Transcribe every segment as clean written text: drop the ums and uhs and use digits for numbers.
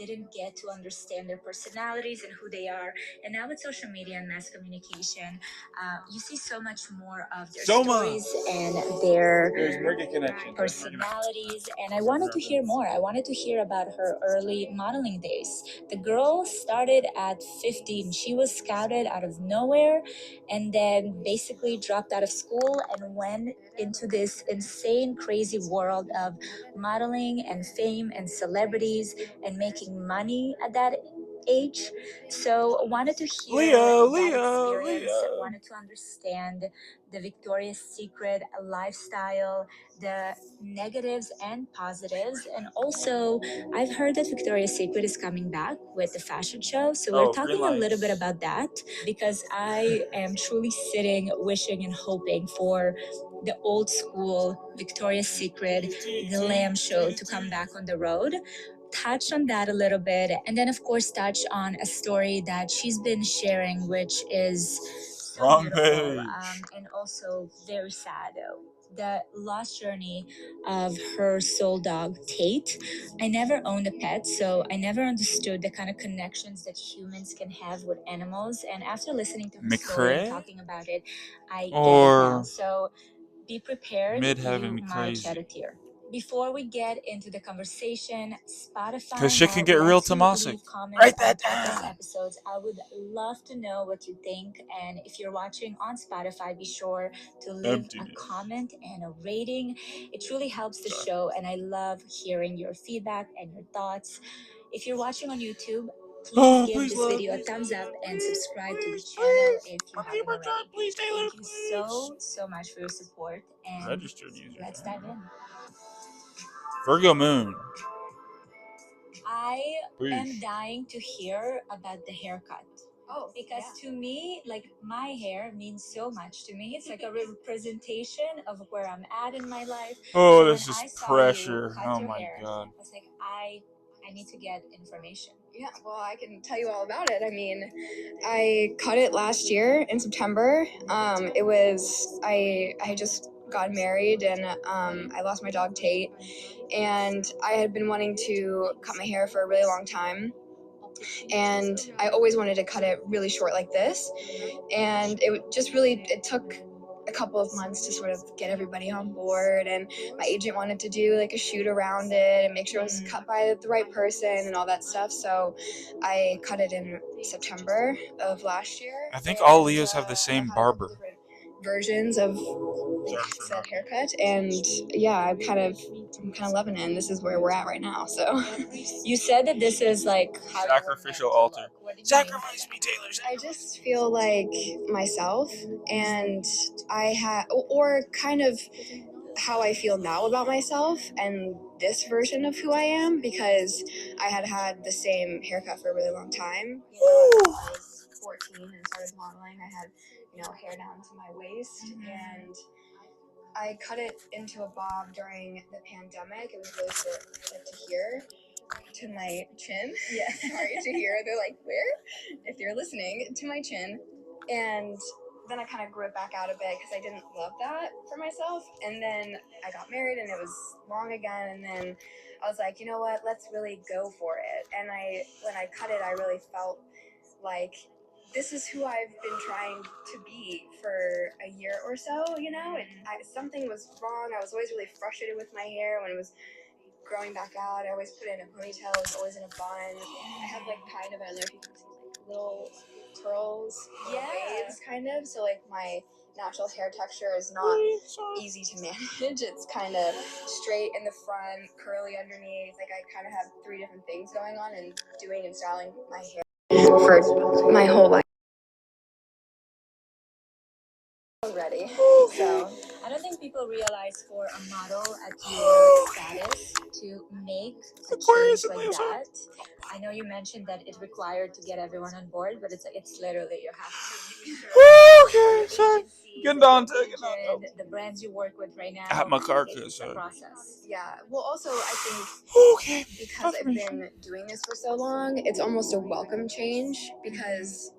didn't get to understand their personalities and who they are. And now with social media and mass communication, you see so much more of their stories and their personalities. And I wanted to hear more. I wanted to hear about her early modeling days. The girl started at 15. She was scouted out of nowhere and then basically dropped out of school and went into this insane, crazy world of modeling and fame and celebrities and making money at that age. So wanted to hear that experience, wanted to understand the Victoria's Secret lifestyle, the negatives and positives. And also, I've heard that Victoria's Secret is coming back with the fashion show. So we're talking a little bit about that because I am truly sitting, wishing and hoping for the old school Victoria's Secret glam show to come back on the road. Touch on that a little bit, and then of course touch on a story that she's been sharing, which is so beautiful, and also very sad. The lost journey of her soul dog Tate. I never owned a pet, so I never understood the kind of connections that humans can have with animals. And after listening to her story and talking about it, I get it now. So be prepared, you might shed a tear. Before we get into the conversation, Spotify because shit can get real Tomasic. Write that down. Episodes. I would love to know what you think, and if you're watching on Spotify, be sure to leave a comment and a rating. It truly helps the show, and I love hearing your feedback and your thoughts. If you're watching on YouTube, please give this video a thumbs up and subscribe to the channel if you haven't already. Thank you so much for your support, and let's dive in. Virgo moon. I am dying to hear about the haircut. Oh, because to me, like, my hair means so much to me. It's like a representation of where I'm at in my life. Oh, So this is pressure. Oh my god. I was like, I need to get information. Yeah, well, I can tell you all about it. I mean, I cut it last year in September. I had just got married and I lost my dog Tate, and I had been wanting to cut my hair for a really long time, and I always wanted to cut it really short like this, and it took a couple of months to sort of get everybody on board, and my agent wanted to do like a shoot around it and make sure it was cut by the right person and all that stuff. So I cut it in September of last year. I think all Leos have the same barber. Versions of said haircut, and yeah, I'm kind of loving it, and this is where we're at right now. So you said that this is like sacrificial altar. Sacrifice me, Taylor. I just feel like myself, and I have, or kind of how I feel now about myself and this version of who I am, because I had the same haircut for a really long time. You know, when I was 14 and started modeling, I had, hair down to my waist, and I cut it into a bob during the pandemic. It was really short, like to here, to my chin. Yeah, sorry, to here. They're like, where? If you're listening, to my chin. And then I kind of grew it back out a bit because I didn't love that for myself. And then I got married and it was long again. And then I was like, you know what? Let's really go for it. And when I cut it, I really felt like this is who I've been trying to be for a year or so, something was wrong. I was always really frustrated with my hair when it was growing back out. I always put it in a ponytail. It was always in a bun. I have like kind of, I don't know if you can see, like little curls, waves kind of. So like my natural hair texture is not easy to manage. It's kind of straight in the front, curly underneath. Like I kind of have 3 different things going on and doing and styling my hair for my whole life already. So I don't think people realize for a model at your status to make a change like that. I know you mentioned that it required to get everyone on board, but it's literally you have to. Okay, sorry. Gandanta, the brands you work with right now. At my car, It's a process. Yeah. Well, also I think Okay. because I've been doing this for so long, it's almost a welcome change because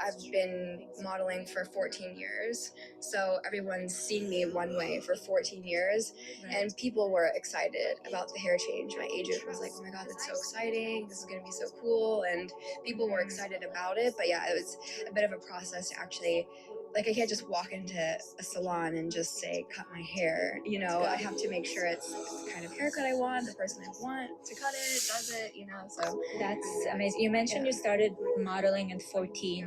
I've been modeling for 14 years. So everyone's seen me one way for 14 years. Right. And people were excited about the hair change. My agent was like, oh my God, that's so exciting. This is going to be so cool. And people were excited about it. But yeah, it was a bit of a process to actually, like, I can't just walk into a salon and just say, cut my hair. You know, I have to make sure it's the kind of haircut I want, the person I want to cut it, does it, you know, so. That's amazing. You mentioned you started modeling at 14.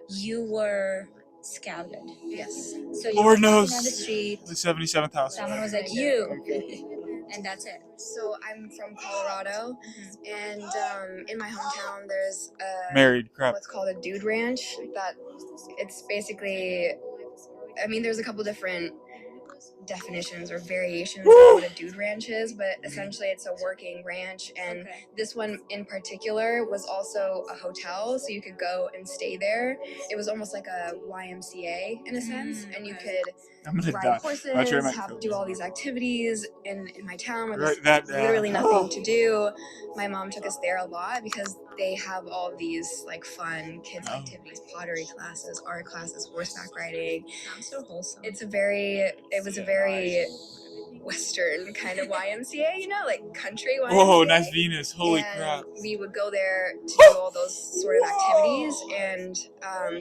You were scouted. Yes. So you Lord were walking knows. down the street. The 77th house. Someone was like, you. And that's it. So I'm from Colorado, and in my hometown there's Married, crap. what's called a dude ranch. That it's basically, I mean, there's a couple different definitions or variations of what a dude ranch is, but essentially it's a working ranch. And this one in particular was also a hotel, so you could go and stay there. It was almost like a YMCA in a sense, and you could ride horses, do all these activities in my town where there's literally nothing to do. My mom took us there a lot because they have all these like fun kids activities, pottery classes, art classes, horseback riding. Sounds so wholesome. It was a very Western kind of YMCA, you know, like country YMCA. Whoa, nice Venus. Holy and crap. We would go there to do all those sort of activities, and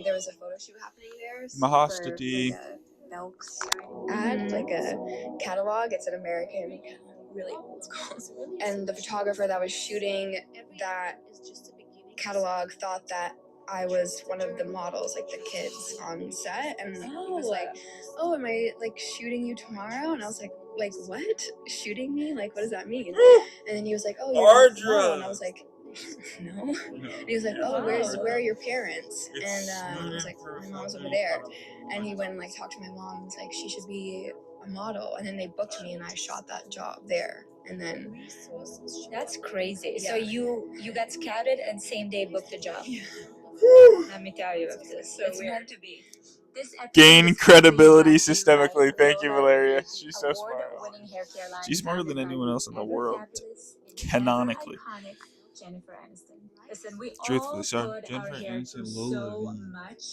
there was a photo shoot happening there. Mahostity. For, like, a Belk's ad, like a catalog. It's an American, really old school. And the photographer that was shooting that catalog thought that I was one of the models, like the kids on set, and he was like, "Oh, am I like shooting you tomorrow?" And I was like, what? Shooting me? Like, what does that mean? And then he was like, "Oh, you're the model," and I was like, "No." And he was like, "Oh, where are your parents?" And I was like, "My mom's over there." And he went and like talked to my mom and was like, "She should be a model." And then they booked me, and I shot that job there. And then that's crazy. Yeah. So you got scouted and same day booked a job. Yeah. Let me tell you of this. So it's meant to be. This Gain credibility systemically. Thank you, Valeria. She's so smart. She's smarter than anyone else in the world. Canonically. Jennifer Aniston. Listen, we Truthfully, all sorry. put Jennifer our hair Aniston, through Lola so V. much.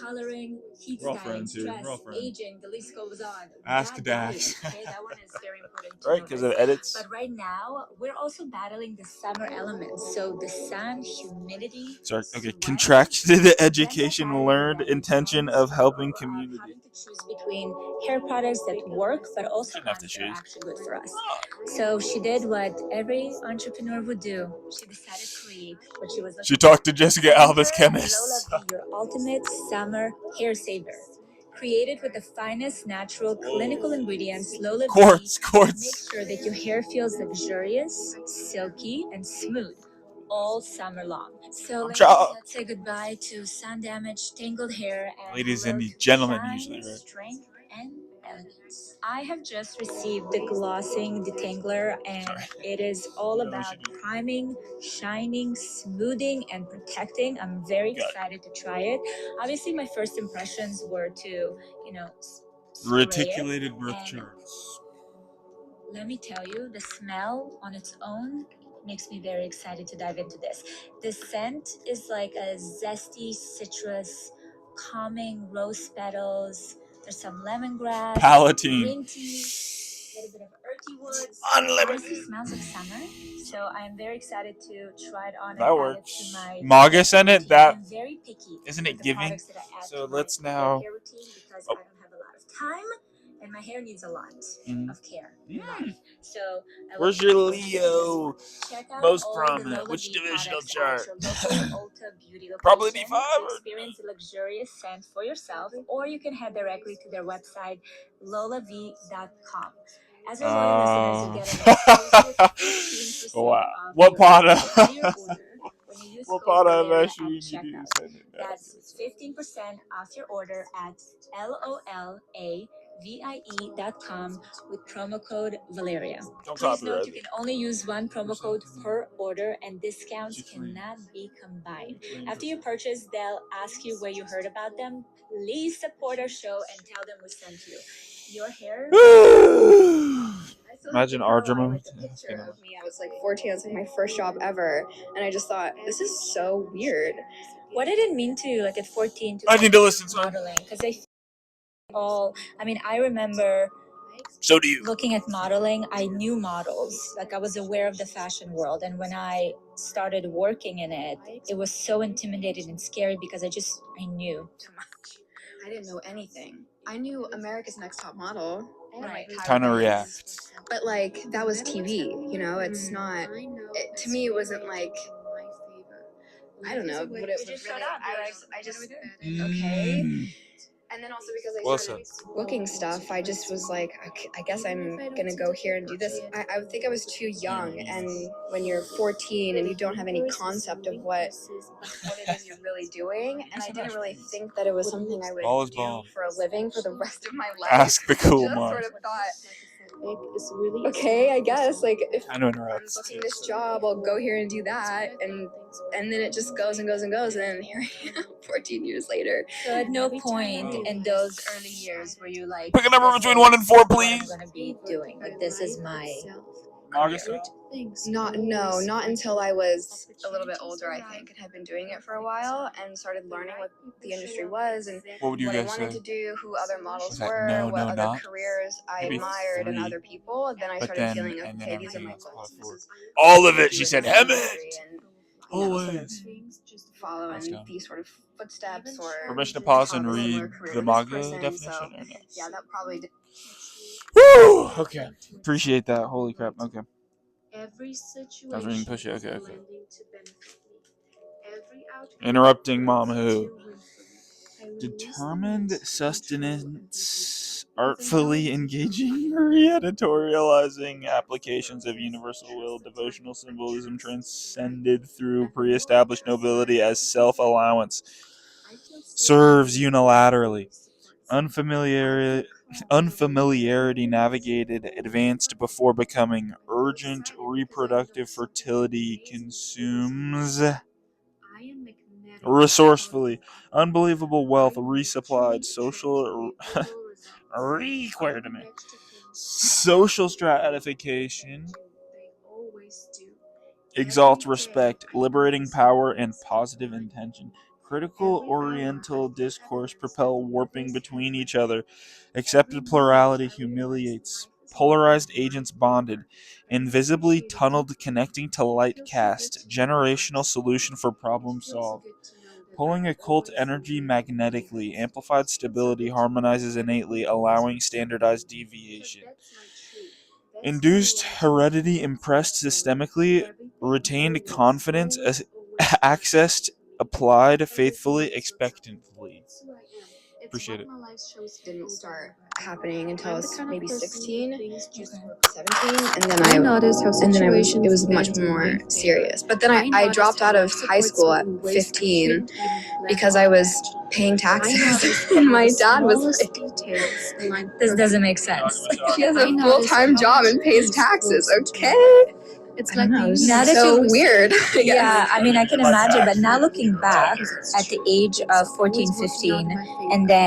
Coloring, heat We're all styling, friends here. stress, We're all friends. aging, the list goes on. Ask That Dax. diet, okay, that one is very important to Right, because of notice. edits. But right now, we're also battling the summer elements. So the sun, humidity. Sorry, okay. Sweat, Contracted education, learned intention of helping community. Having to choose between hair products that work, but also Shouldn't have to ones that are choose. actually good for us. So she did what every entrepreneur would do. She decided to create what she was looking She talked to Jessica Alba's chemist. Lola V, your ultimate summer hair saver. Created with the finest natural clinical ingredients, Lola Quartz. V makes sure that your hair feels luxurious, silky, and smooth all summer long. So ladies, let's say goodbye to sun damaged, tangled hair, and Ladies hello and to gentlemen, shine, usually, right? strength, and elegance. I have just received the glossing detangler, and it is all about priming, shining, smoothing, and protecting. I'm very excited to try it. Obviously, my first impressions were to, Reticulated birth charts. Let me tell you, the smell on its own makes me very excited to dive into this. The scent is like a zesty citrus, calming rose petals. There's some lemongrass, Palatine. green tea, a little bit of earthy woods. Unlimited. Honestly, smells like summer. So I am very excited to try it on That and works. add it to my Maga sent it. That I'm very picky. isn't it with the giving? products that I add So to let's my now. hair routine because I don't have a lot of time and my hair needs a lot of care and love. So Where's your Leo? Most prominent. Which divisional chart? Probably D5. Experience the luxurious scent for yourself, or you can head directly to their website, lolav.com. As our loyal listeners, you get an exclusive 15% wow. off What your part of entire order when you use what code part of Valeria actually at you need checkout. to send it? That's 15% off your order at LOLAV.com. GeminEYE.com with promo code Valeria. Don't Please copyright note you me. can only use one promo code per order and discounts cannot be combined. After you purchase, they'll ask you where you heard about them. Please support our show and tell them we sent you. Your hair. Imagine Ardra. Like a picture of me. I was like 14. It was like my first job ever, and I just thought this is so weird. What did it mean to you, like at 14, to I need to listen, son. modeling? Because I remember. So do you. Looking at modeling, I knew models. Like I was aware of the fashion world, and when I started working in it, it was so intimidating and scary because I knew too much. I didn't know anything. I knew America's Next Top Model. Right. Kind of react. But like that was TV, you know. It's not. To me, it wasn't like. I don't know what it was really. I just okay. And then also because I started booking stuff, I just was like, okay, I guess I'm gonna go here and do this. I would think I was too young, and when you're 14 and you don't have any concept of what it is you're really doing, and I didn't really think that it was something I would do for a living for the rest of my life. Ask the cool I just mom. sort of thought, okay, I guess like if I know I'm booking this job, I'll go here and do that, and then it just goes and goes and goes, and then here I am 14 years later. So at no point in those early years were you like, pick a number between 1 and 4, please. I'm gonna be doing like this is my August. Not until I was a little bit older, I think, and had been doing it for a while and started learning what the industry was and What would you what I guys wanted say? to do, who other models that were, no, what no, other not? careers I Maybe admired in 3. other people. Then I But started then, feeling, and then okay, these are my everything else goals. all of it, she said, Hemet! Always. Just Following these sort of footsteps or permission to pause and similar read career the to this manga person, definition so, or no? yeah, that probably did. Woo! Okay. Appreciate that. Holy crap. Okay. I was reading Push It. Okay. Interrupting mom who? Determined sustenance, artfully engaging, re-editorializing applications of universal will, devotional symbolism transcended through pre-established nobility as self-allowance, serves unilaterally. Unfamiliarity navigated, advanced before becoming urgent reproductive fertility consumes resourcefully unbelievable wealth resupplied social stratification exalts respect, liberating power, and positive intention. Critical Oriental discourse propel warping between each other. Accepted plurality humiliates. Polarized agents bonded. Invisibly tunneled connecting to light cast. Generational solution for problem solved. Pulling occult energy magnetically. Amplified stability harmonizes innately, allowing standardized deviation. Induced heredity impressed systemically, retained confidence, accessed, applied faithfully, expectantly. Appreciate it. Didn't start happening until I was maybe 16, 17, and then it was much more serious. But then I dropped out of high school at 15 because I was paying taxes, and my dad was like, this doesn't make sense. "She has a full-time job and pays taxes, okay?" It's like now that so weird. Yeah, I mean, I can imagine, but now looking back at the age of 14, 15, and then